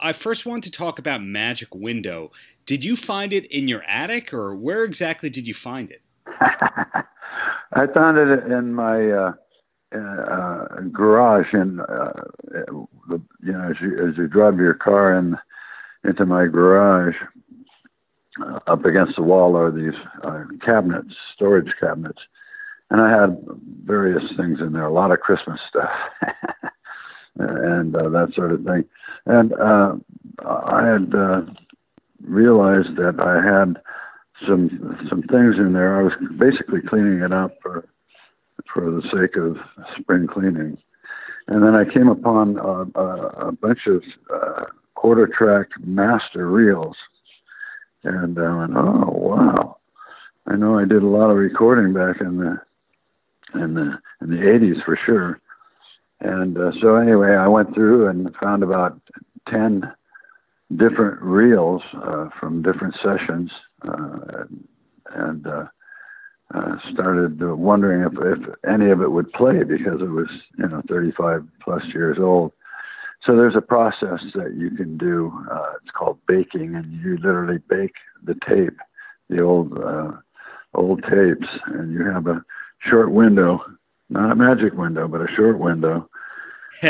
I first want to talk about Magic Window. Did you find it in your attic, or where exactly did you find it? I found it in my garage, and as you drive your car into my garage, up against the wall are these cabinets, storage cabinets, and I had various things in there, a lot of Christmas stuff, and that sort of thing. And I had realized that I had some things in there. I was basically cleaning it up for the sake of spring cleaning. And then I came upon a bunch of quarter-track master reels. And I went, oh, wow. I know I did a lot of recording back in the 80s for sure. And so anyway, I went through and found about 10 different reels from different sessions, and started wondering if any of it would play, because it was 35 plus years old. So there's a process that you can do. It's called baking, and you literally bake the tape, the old tapes, and you have a short window, not a magic window, but a short window to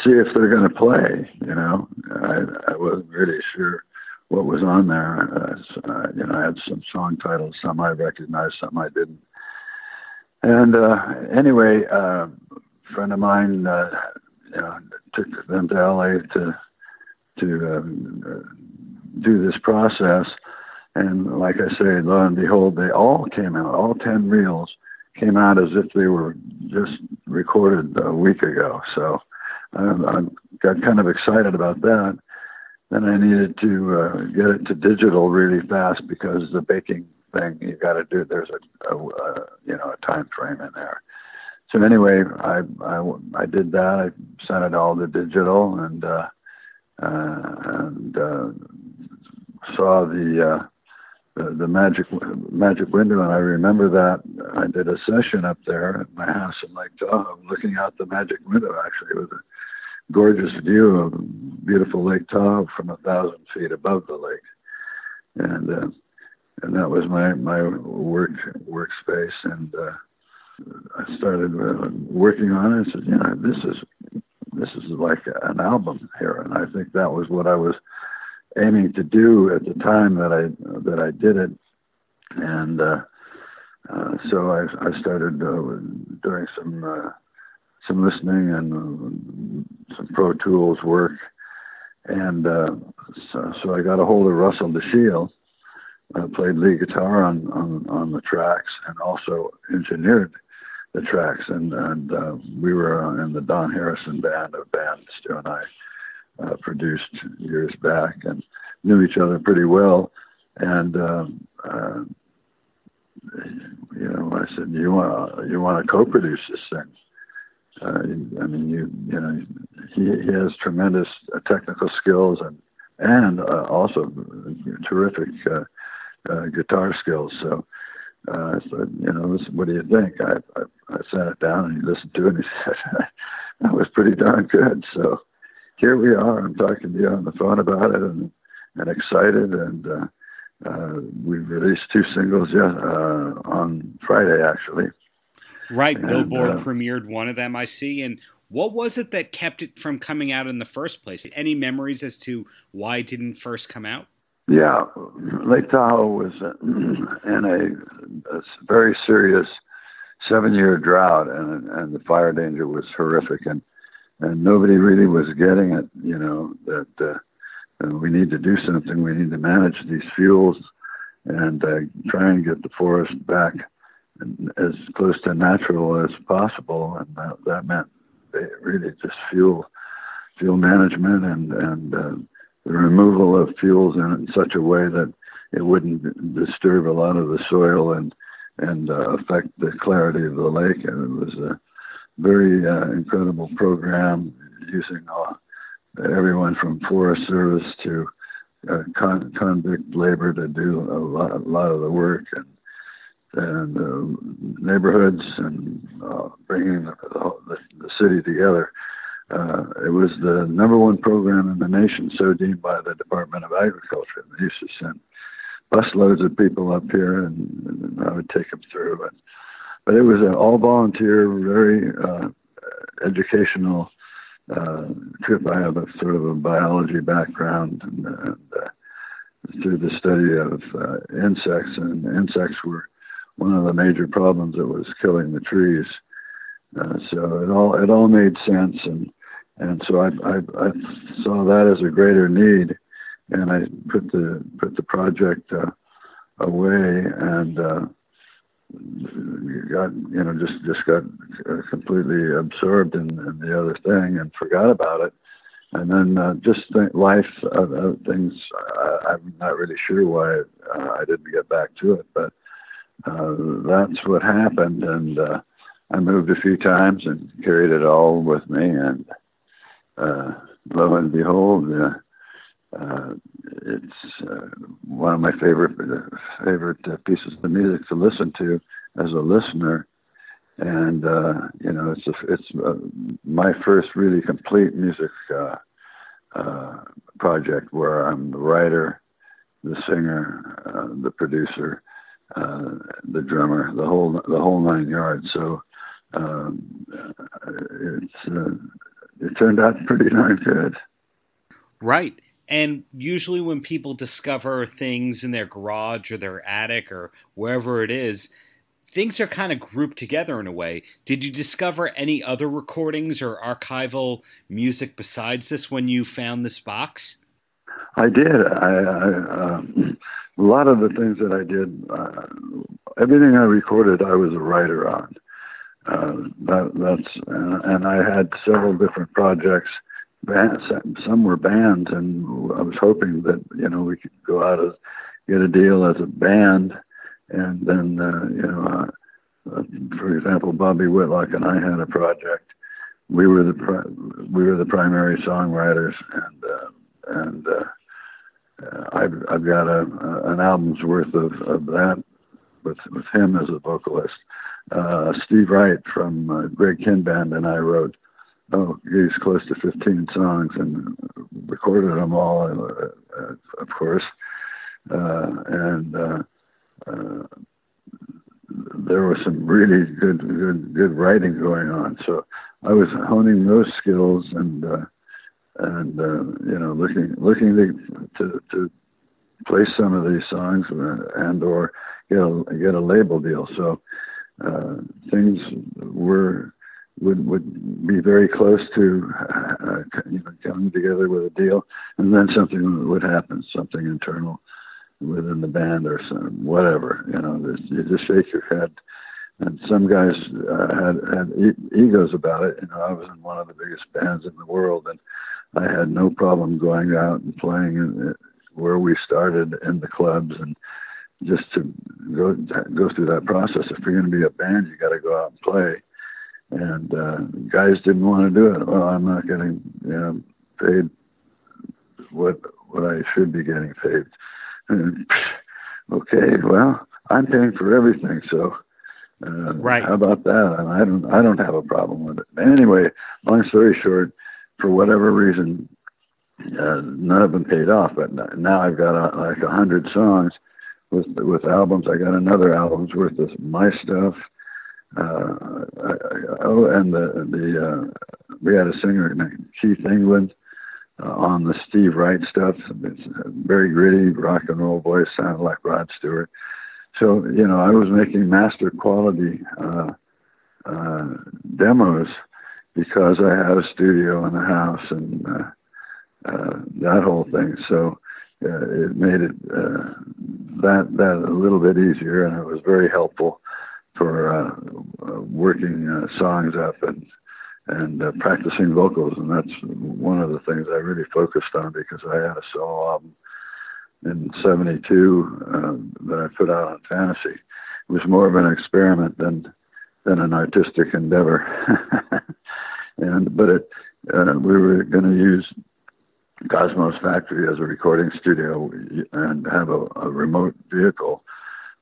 see if they're going to play. I wasn't really sure what was on there. I had some song titles, some I recognized, some I didn't. And anyway, a friend of mine, took them to LA to do this process. And like I say, lo and behold, they all came out, all 10 reels came out as if they were just recorded a week ago. So I got kind of excited about that. Then I needed to get it to digital really fast, because the baking thing, you got to do, there's a time frame in there. So anyway, I did that. I sent it all to digital, and saw the magic window, and I remember that I did a session up there at my house in Lake Tahoe, looking out the magic window. Actually, it was a gorgeous view of beautiful Lake Tahoe from 1,000 feet above the lake, and that was my workspace. And I started working on it. I said, this is like an album here, and I think that was what I was aiming to do at the time that I did it. And so I started doing some listening and some Pro Tools work, and so I got a hold of Russell DeShiel. Played lead guitar on the tracks, and also engineered the tracks, and we were in the Don Harrison band, a band Stu and I produced years back, and knew each other pretty well. And I said, you want to co-produce this thing? He has tremendous technical skills and also terrific guitar skills. So I said, what do you think? I sat it down, and he listened to it, and he said, that was pretty darn good. So here we are. I'm talking to you on the phone about it, and excited. And we've released 2 singles on Friday, actually. Right. And Billboard premiered one of them, I see. And what was it that kept it from coming out in the first place? Any memories as to why it didn't first come out? Yeah, Lake Tahoe was in a very serious 7-year drought, and the fire danger was horrific, and nobody really was getting it. That we need to do something. We need to manage these fuels and try and get the forest back as close to natural as possible, and that meant really just fuel management and the removal of fuels in such a way that it wouldn't disturb a lot of the soil and affect the clarity of the lake. And it was a very incredible program, using everyone from Forest Service to convict labor to do a lot of the work, and neighborhoods, and bringing the city together. It was the #1 program in the nation, so deemed by the Department of Agriculture. They used to send busloads of people up here, and I would take them through. But it was an all-volunteer, very educational trip. I have a sort of a biology background, and through the study of insects, and insects were one of the major problems that was killing the trees. So it all made sense, and so I saw that as a greater need, and I put the project away, and just got completely absorbed in the other thing and forgot about it. And then life, things, I'm not really sure why I didn't get back to it, but that's what happened. And I moved a few times and carried it all with me. And lo and behold, it's one of my favorite pieces of music to listen to as a listener. And it's my first really complete music project where I'm the writer, the singer, the producer, the drummer, the whole 9 yards. So it turned out pretty darn good. Right. And usually when people discover things in their garage or their attic or wherever it is, things are kind of grouped together in a way. Did you discover any other recordings or archival music besides this when you found this box? I did. A lot of the things that I did, everything I recorded, I was a writer on. And I had several different projects. Some were bands, and I was hoping that we could go out and get a deal as a band. And then, for example, Bobby Whitlock and I had a project. We were the primary songwriters, and I've got an album's worth of that with him as a vocalist. Steve Wright from Greg Kinn Band and I wrote, he's close to 15 songs and recorded them all, of course, and. There was some really good writing going on. So I was honing those skills and looking to play some of these songs and or get a label deal. So things would be very close to coming together with a deal, and then something would happen, something internal within the band or some whatever. You just shake your head. And some guys had egos about it. I was in one of the biggest bands in the world, and I had no problem going out and playing where we started in the clubs, and just to go through that process. If you're going to be a band, you got to go out and play. And guys didn't want to do it. Well, I'm not getting paid what I should be getting paid. Okay, well, I'm paying for everything, so right. How about that? And I don't have a problem with it. Anyway, long story short, for whatever reason, none of them paid off. But now I've got like 100 songs with albums. I got another album's worth of my stuff. We had a singer named Keith England. On the Steve Wright stuff. It's very gritty rock and roll voice, sounded like Rod Stewart. So, I was making master quality demos because I had a studio in the house and that whole thing. So it made it that a little bit easier, and it was very helpful for working songs up and practicing vocals. And that's one of the things I really focused on, because I had a solo album in '72 that I put out on Fantasy. It was more of an experiment than an artistic endeavor. But we were going to use Cosmo's factory as a recording studio and have a remote vehicle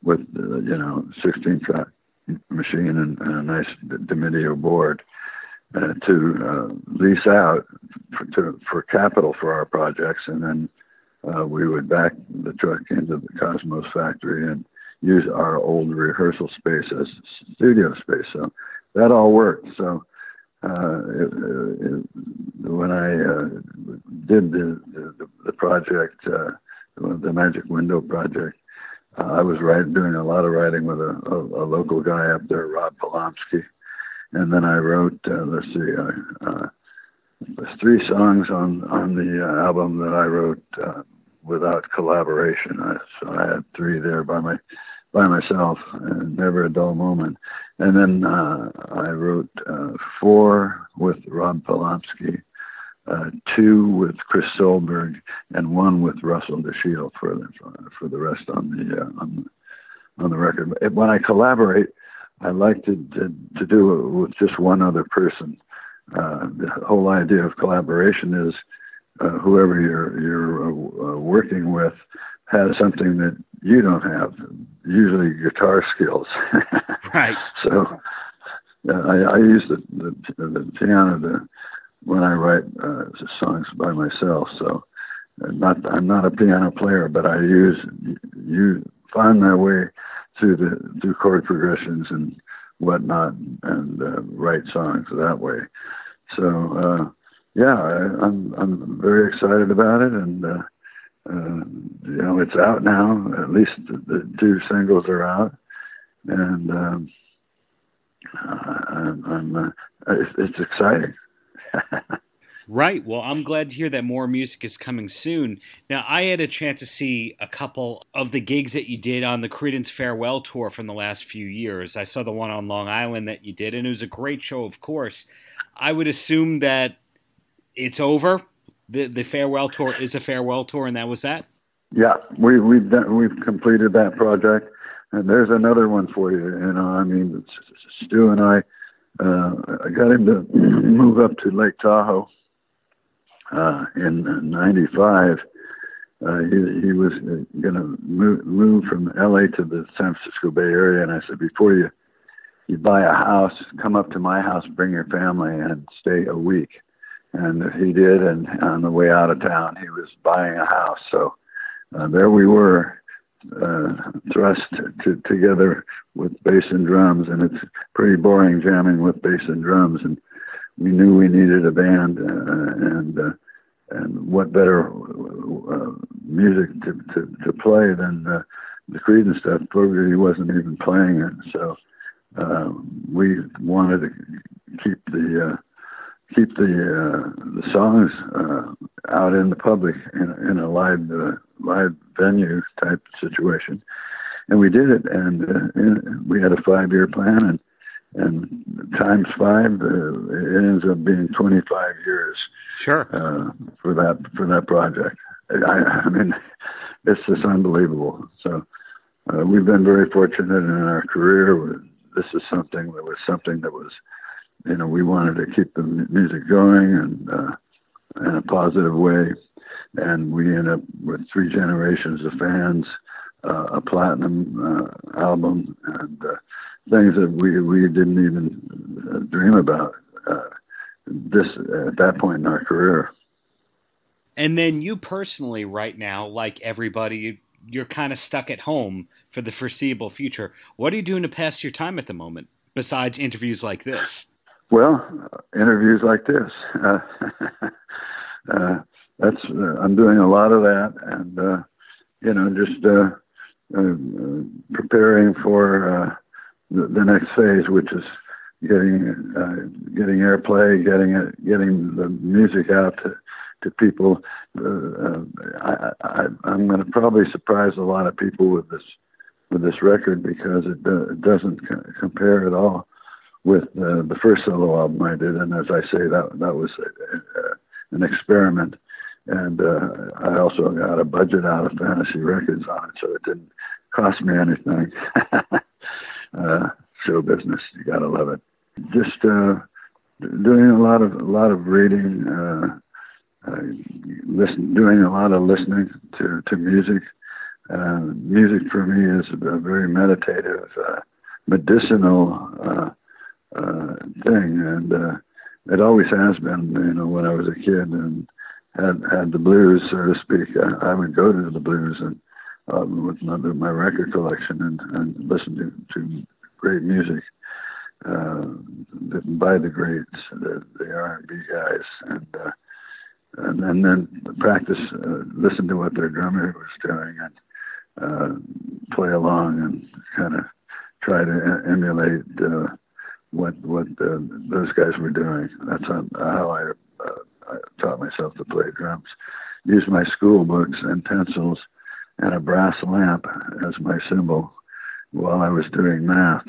with 16-track machine and a nice DiMedio board. to lease out for capital for our projects, and then we would back the truck into the Cosmos factory and use our old rehearsal space as studio space. So that all worked. So when I did the project, the Magic Window project, I was doing a lot of writing with a local guy up there, Rob Palomsky. And then I wrote, there's 3 songs on the album that I wrote without collaboration. So I had 3 there by myself, and never a dull moment. And then I wrote 4 with Rob Palomsky, 2 with Chris Solberg, and 1 with Russell DeShiel for the rest on the record. When I collaborate, I like to do it with just one other person. The whole idea of collaboration is whoever you're working with has something that you don't have, usually guitar skills. Right. So I use the piano when I write songs by myself. So I'm not a piano player, but I find my way through chord progressions and whatnot, and write songs that way. So I'm very excited about it, and it's out now. At least the 2 singles are out, and it's exciting. Right. Well, I'm glad to hear that more music is coming soon. Now, I had a chance to see a couple of the gigs that you did on the Creedence Farewell Tour from the last few years. I saw the one on Long Island that you did, and it was a great show, of course. I would assume that it's over. The farewell tour is a farewell tour, and that was that? Yeah, we've completed that project, and there's another one for you. I mean, Stu and I got him to move up to Lake Tahoe in '95. He was going to move from LA to the San Francisco Bay Area, and I said, before you buy a house, come up to my house, bring your family, and stay a week. And he did, and on the way out of town, he was buying a house. So there we were, thrust together with bass and drums, and it's pretty boring jamming with bass and drums. And we knew we needed a band, and what better music to play than the Creedence stuff. He wasn't even playing it, so we wanted to keep the songs out in the public in a live venue type situation, and we did it. And we had a 5-year plan, and times 5, it ends up being 25 years. Sure. For that project. I mean, it's just unbelievable. So we've been very fortunate in our career. This is something that was, we wanted to keep the music going and in a positive way. And we end up with 3 generations of fans, a platinum album, and things that we didn't even dream about at that point in our career. And then you personally, right now, like everybody, you're kind of stuck at home for the foreseeable future. What are you doing to pass your time at the moment, besides interviews like this? Well, interviews like this. I'm doing a lot of that, and just preparing for the next phase, which is getting airplay, getting the music out to people. I'm going to probably surprise a lot of people with this record, because it doesn't compare at all with the first solo album I did. And as I say, that was an experiment. And I also got a budget out of Fantasy Records on it, so it didn't cost me anything. Show business, you gotta love it. Just doing a lot of reading, doing a lot of listening to music. Music for me is a very meditative, medicinal thing, and It always has been, when I was a kid and had the blues, so to speak. I would go to the blues and with my record collection and listen to great music by the greats, the R&B guys, and then practice, listen to what their drummer was doing, and play along and kind of try to emulate what those guys were doing. That's how I taught myself to play drums. Used my school books and pencils and a brass lamp as my cymbal while I was doing math.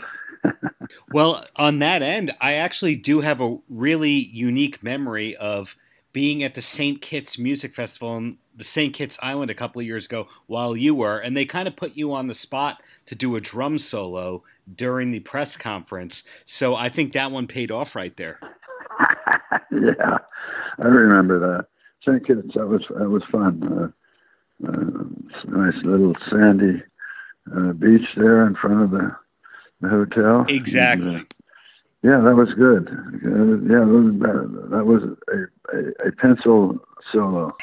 Well, on that end, I actually do have a really unique memory of being at the St. Kitts Music Festival in the St. Kitts Island a couple of years ago while you were, and they kind of put you on the spot to do a drum solo during the press conference. So I think that one paid off right there. Yeah, I remember that. St. Kitts, that was fun. Nice little sandy beach there in front of the hotel. Exactly. And, yeah, that was good. That was a pencil solo.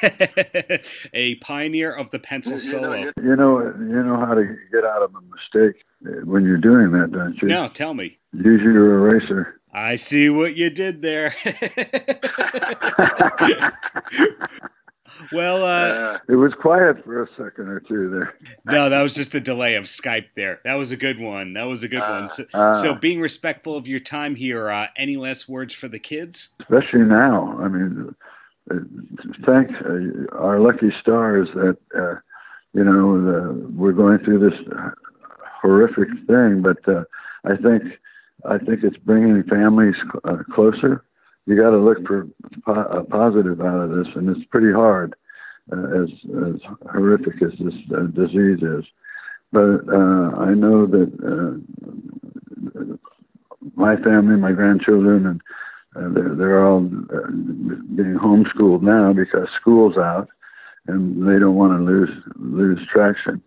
A pioneer of the pencil solo. You know how to get out of a mistake when you're doing that, don't you? No, tell me. Use your eraser. I see what you did there. Well, it was quiet for a second or two there. No, that was just the delay of Skype there. That was a good one. So being respectful of your time here, any last words for the kids? Especially now. I mean, thank our lucky stars that, we're going through this horrific thing, but I think it's bringing families closer. You got to look for a positive out of this, and it's pretty hard, as horrific as this disease is. But I know that my family, my grandchildren, and they're all being homeschooled now because school's out, and they don't want to lose traction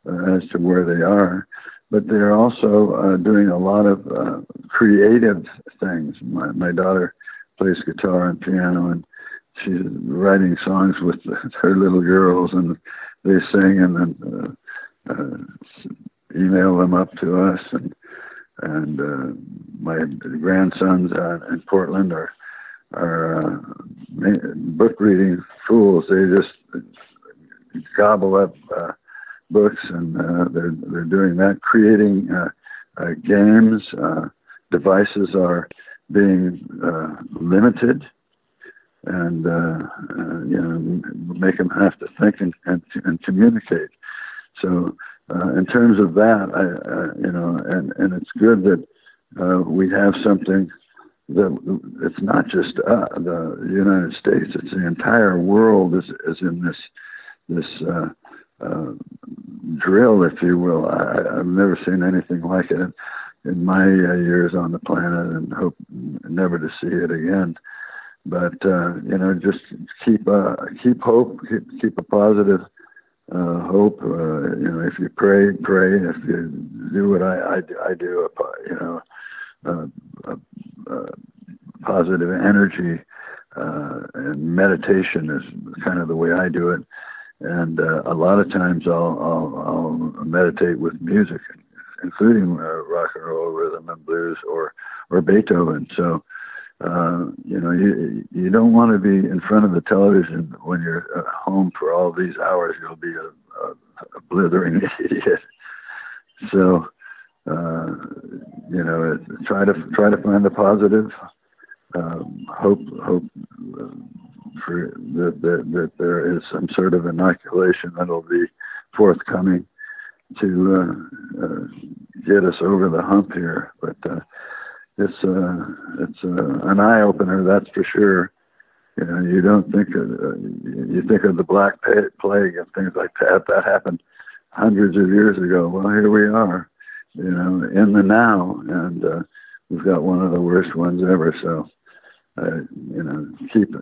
as to where they are. But they're also doing a lot of creative things. My daughter plays guitar and piano, and she's writing songs with her little girls, and they sing and then email them up to us. And my grandsons in Portland are book reading fools. They just gobble up books, and they're doing that, creating games. Devices are being limited, and make them have to think and communicate. So in terms of that, and it's good that we have something that it's not just the United States; it's the entire world is in this drill, if you will. I've never seen anything like it in my years on the planet, and hope never to see it again. But just keep hope, keep a positive hope. If you pray. If you do what I do, positive energy and meditation is kind of the way I do it. And a lot of times I'll meditate with music, including rock and roll, rhythm and blues, or Beethoven. So, you don't want to be in front of the television when you're at home for all these hours. You'll be a blithering idiot. So, try to find the positive. Hope for that there is some sort of inoculation that'll be forthcoming to get us over the hump here. But it's an eye opener, that's for sure. You don't think you think of the Black Plague and things like that. That happened hundreds of years ago. Well, here we are, in the now, and we've got one of the worst ones ever. So. Keep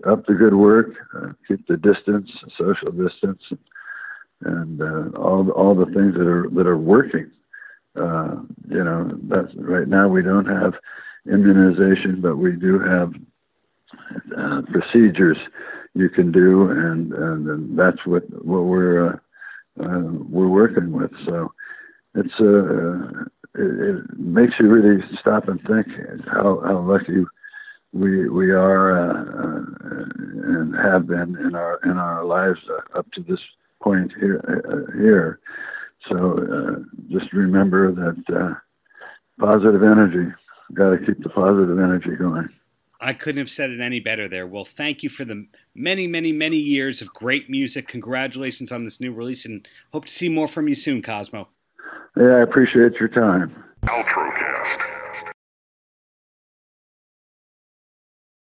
up the good work, keep the distance, social distance, and all the things that are working. That's right now we don't have immunization, but we do have procedures you can do, and that's what we're working with. So it makes you really stop and think how lucky we are and have been in our lives up to this point here. So just remember that positive energy. Got to keep the positive energy going. I couldn't have said it any better there. Well, thank you for the many, many, many years of great music. Congratulations on this new release, and hope to see more from you soon, Cosmo. Yeah, I appreciate your time. Paltrocast.